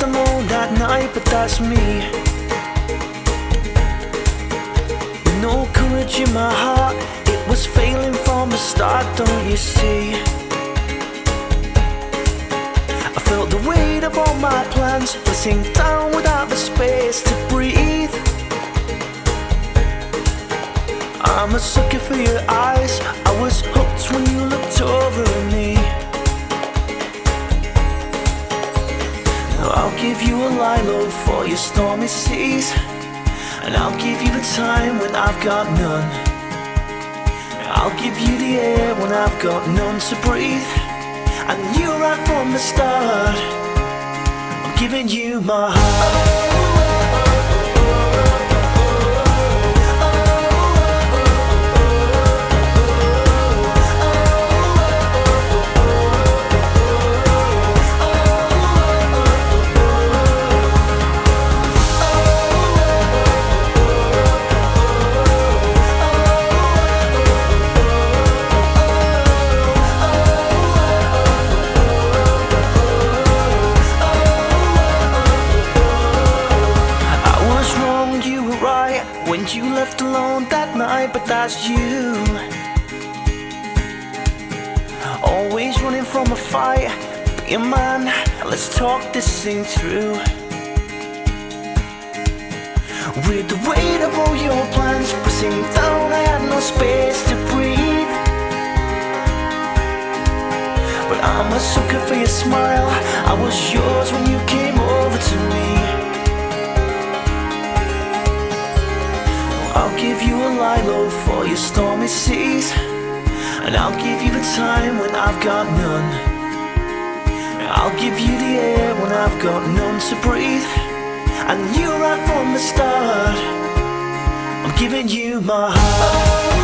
alone that night, but that's me. With no courage in my heart, it was failing from the start, don't you see? I felt the weight of all my plans pressing down without the space to breathe. I'm a sucker for your eyes, I was hooked when you looked over at me. I'll give you a lie, love, for your stormy seas, and I'll give you the time when I've got none. I'll give you the air when I've got none to breathe. I knew right from the start, I'm giving you my heart. When you left alone that night, but that's you. Always running from a fight, be a man, let's talk this thing through. With the weight of all your plans pressing down, I had no space to breathe. But I'm a sucker for your smile, I was yours when you came over to me. I'll give you a lie, love, for your stormy seas, and I'll give you the time when I've got none. I'll give you the air when I've got none to breathe. I knew right from the start, I'm giving you my heart.